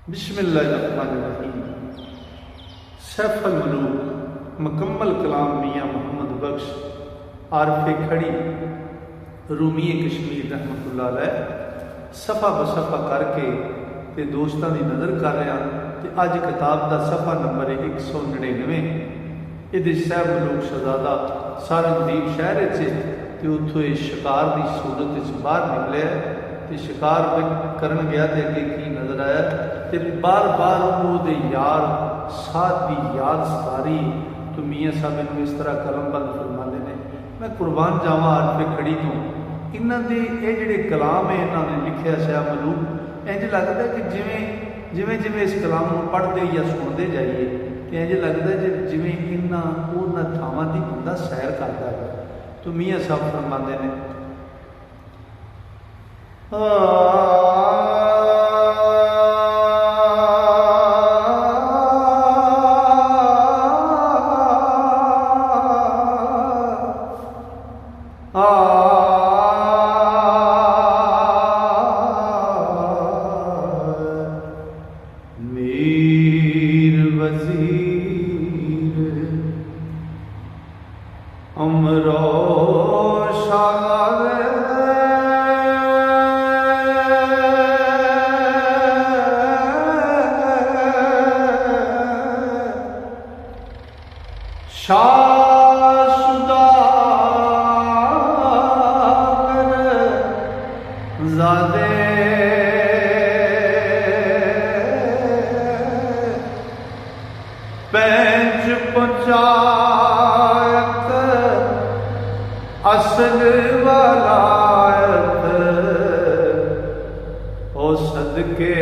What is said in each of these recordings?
बिस्मिल्लाहिर्रहमानिर्रहीम। सैफ अल मलूक मुकम्मल कलाम मियाँ मोहम्मद बख्श आरफ खड़ी रूमी कश्मीर रहमतुल्लाह अलैह सफ़ा बसफ़ा करके ते दोस्तों की नज़र कर रहा तो अज किताब का सफ़ा नंबर है 199। ये सैफ मलूक शहजादा सारंगदीप शहर तो उत्थों शिकार की सूरत बाहर निकलिया तो शिकार करन गया तो अगे की नज़र आया तो बार बार वो यार साथ की याद सतारी। तो मियाँ साहब इन्हों इस तरह कलमबंद फरमाते हैं, मैं कुर्बान जावा आरफे खड़ी तो इन्हों के ये जोड़े कलाम है इन्होंने लिखा सैफ मलूक इंज लगता है कि जिमें जिमें जिमें इस कलाम को पढ़ते या सुनते जाइए तो इंज लगता है जिमें इन्होंने थावां की बंदा सैर करता है। तो मियाँ साहब फरमाते हैं मीर वजीर अमरो शाहशुदा ज़ादे पैंच पंचायत असल वलायत ओ सदके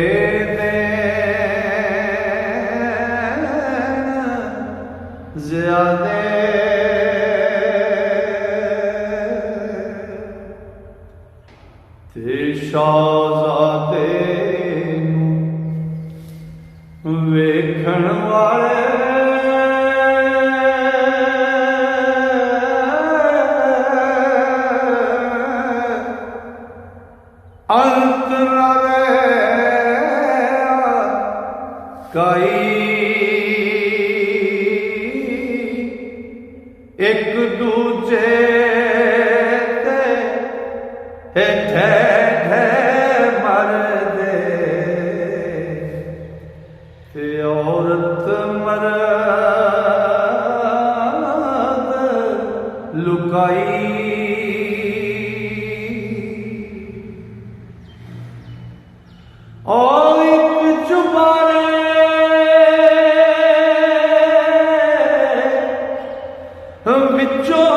ज़्यादे ते शाहज़ादे वेखण वाले अंत न कई एक दूजे ते ठे मर दे ते औरत मर्द लुकाई और एक चुबारे विचों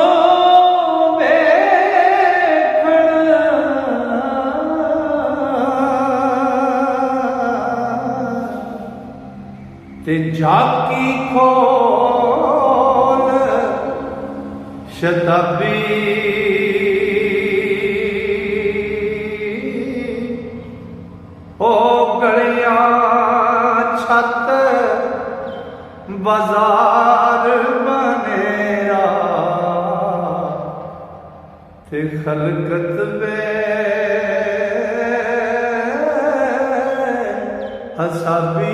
ते जाकी खोल शताबी ओ गलियां छत बाजार बनेरा ते खलकत बे हसाबी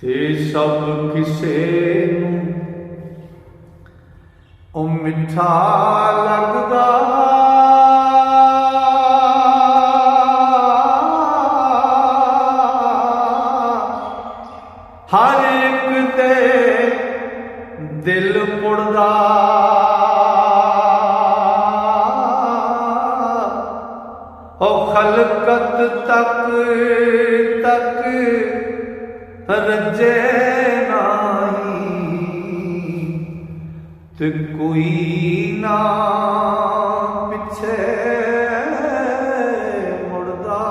ते सब किसे ओ मिठा लगदा हर एक दे दिल पुड़दा ओ खलकत तक तक रजे नहीं ते कोई ना पिछे मुड़दा।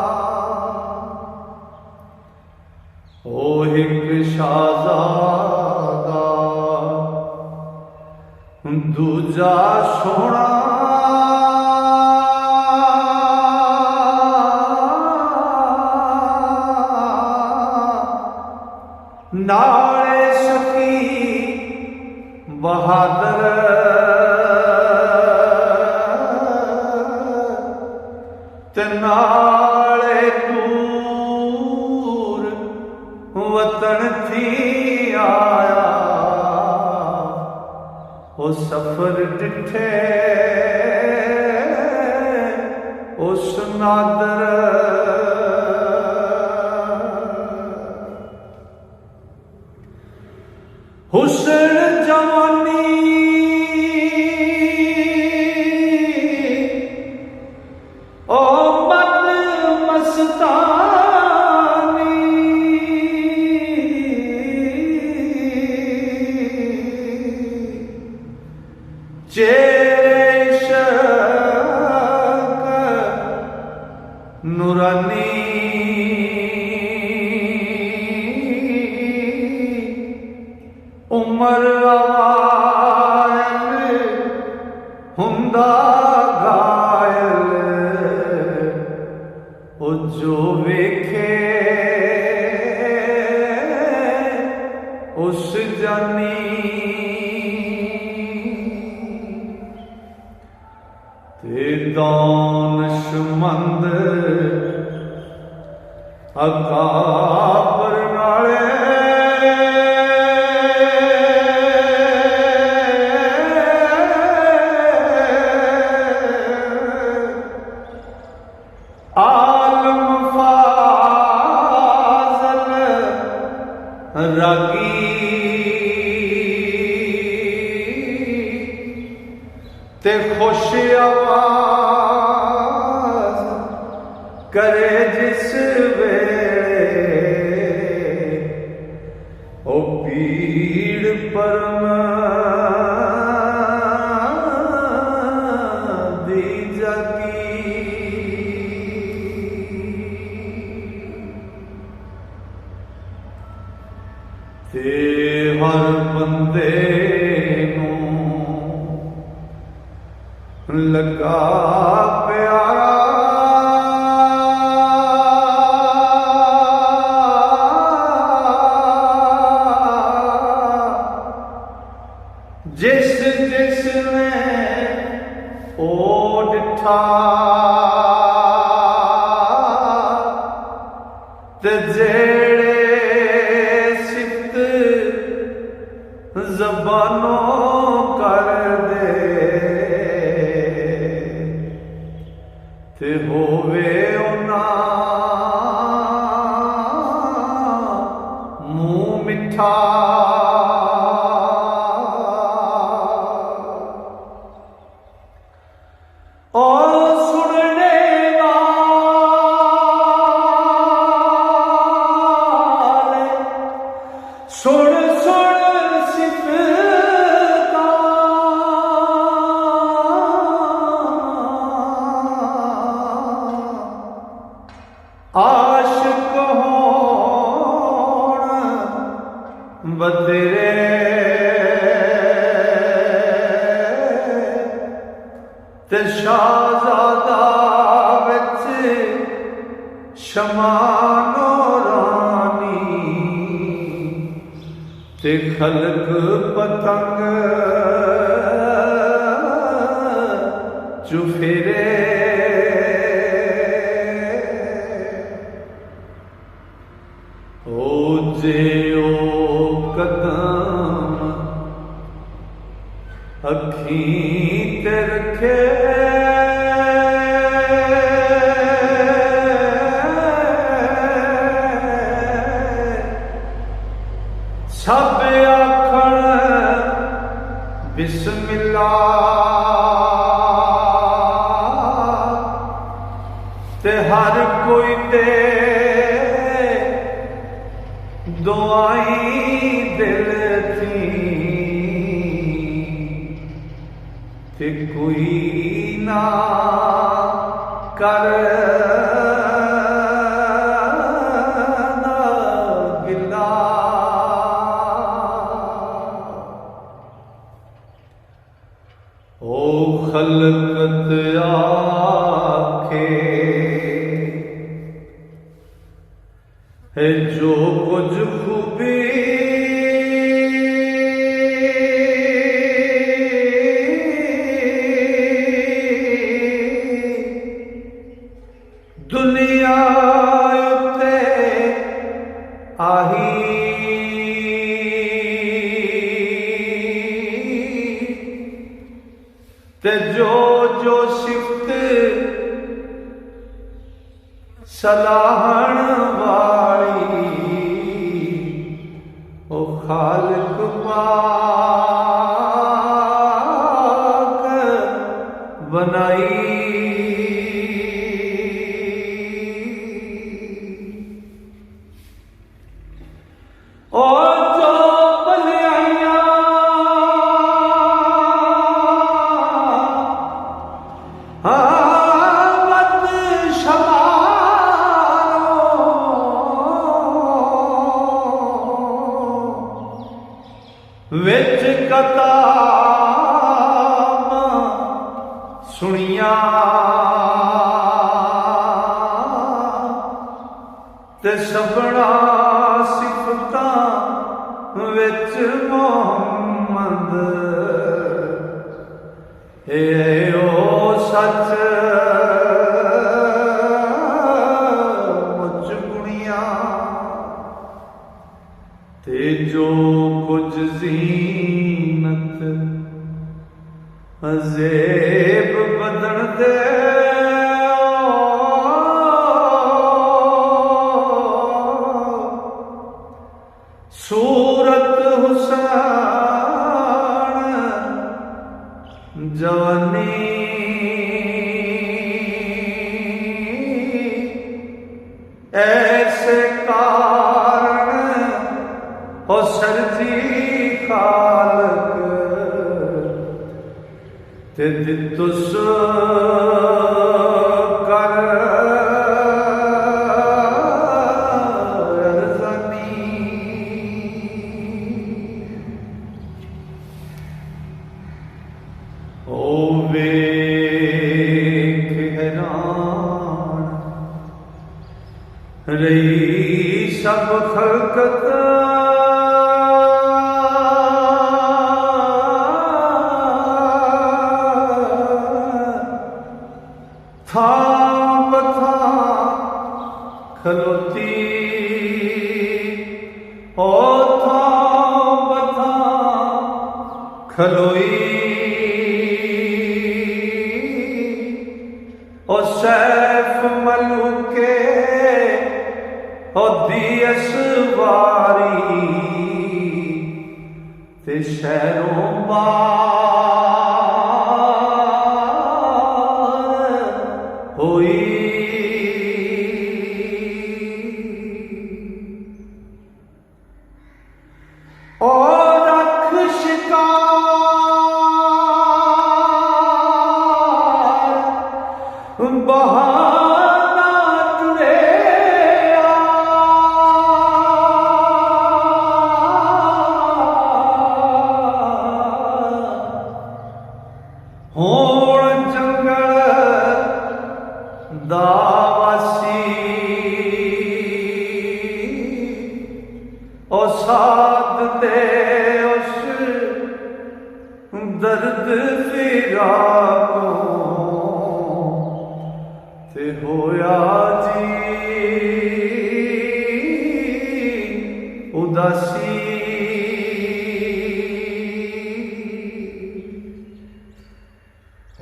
ओ एक शाहज़ादा दूजा सोना नाले सखी बहादुर ते नाले दूर वतन थी आया, ओ सफर डिठे उस नादर हुस्न जवानी ओ मद मस्तानी, चेहरे शक नूरानी, उमर आयल हुंदा घायल, ओ जो वेखे उस जानी, ते दानशमंद अकाबर नाले आलम फाज़ल रागी, ते खुश आवाज़ करे जिस वेले, ओ पीड़ परम दी जागी, ते हर बंदे नूं लगा प्यारा, जिस जिसने ओ डिठा, ते जेड़े सिफ्त ज़बानों कर दे, ते होवे उन्हां मुँह मिठा, और सुनने वाले सुन सुन सिफतां, आशिक होण बतेरे, ते शाहज़ादा विच शमानो रानी, ते खलक पतंग चुफेरे, ओ जे ओ कदम अखीं ते रखे, सब आखण बिस्मिल्लाह, ते हर कोई ते दुआई दिल थी, ते कोई ना कर गिला, ओ खलकत आखे है जो कुछ खूबी, दुनिया उत्ते आही ते जो जो सिफत सलाहण वाली ओ खालिक पाक बनाई। और जो भलाइयां बद शमारो विच कताब सुनिया ते सबना सिफतां विच मोहम्मद ए ओ सच मुझ गुणिया ते जो कुछ ज़ीनत अज़ेब बदन दे सूरत हुसैन जवानी ऐसे कारण हो सरजी खालक ते दितुस कर ओ वेख हैरान रही सब खलकत था बथा खलोती ओ था बथा खलोई ओ सैफ मलूके ओ दियस वारी ते शहरों बार होई। और रख शिकार बहाना तुरे होण जंगल दावासी ओ साथ दे उस दर्द फिराको ते होया जी उदासी।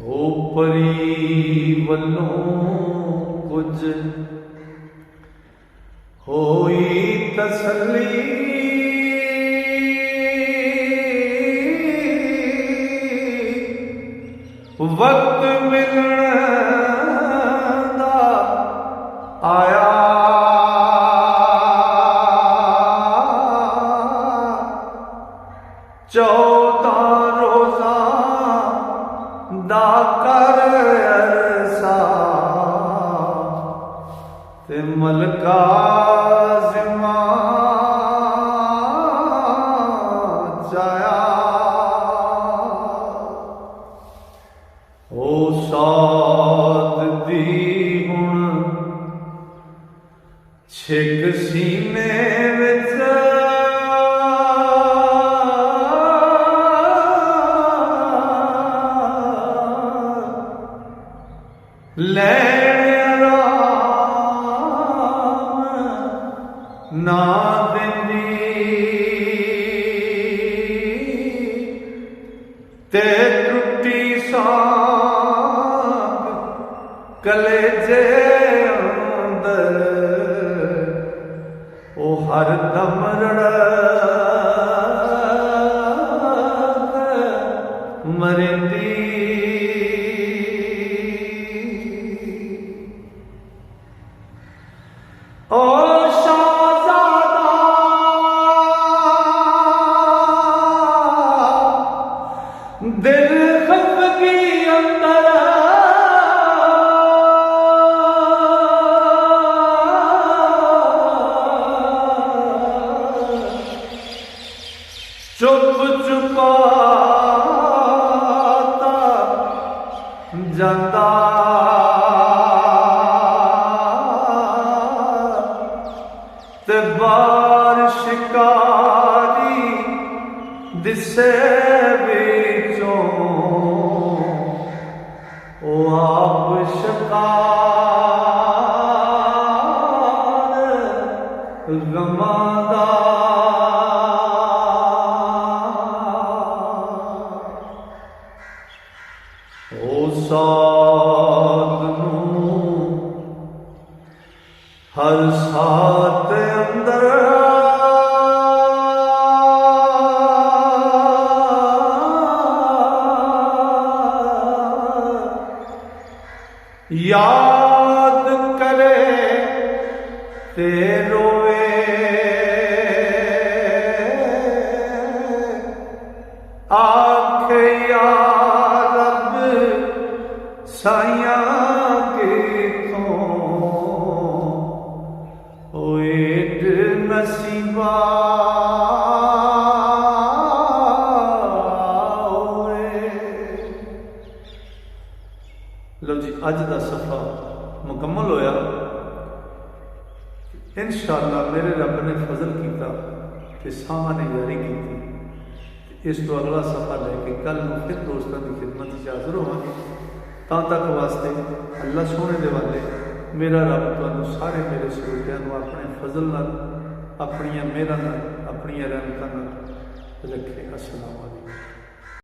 ओ परी वल्लों कुछ होई तसल्ली वक्त मिलने दा आया चौथा रोजा दा कर अरसा ते मलका जिम्मा जाया। ओ साद दी हुण छिक सीने विच लैण जे अंदर ओ हर दम मरिंदी ओ शाहज़ादा दिल खफगी अंदर चुप चुपाता जाता ते बार शिकारी दिसे बिचों ओ आप शिकार गमादा ओ साथ नूं हर साथ अंदर याद करे ते रोए आखे या रब साइया के तो ओएड नसीबा लो जी अज का सफ़ा मुकम्मल होया। इंशाअल्लाह मेरे रब ने फजल किया कि सामा ने जारी की। इस तो अगला सफ़ा लैके कल फिर दोस्तों की खिदमत हाजिर होवांगे। तां तक वास्ते अल्लाह सोने दे वाले मेरा रब तुहानू सारे मेरे श्रोतियां नू अपने फजल नाल अपनियां मेहरां नाल अपनियां रहमतां नाल रखे। अस्सलाम वालेकुम।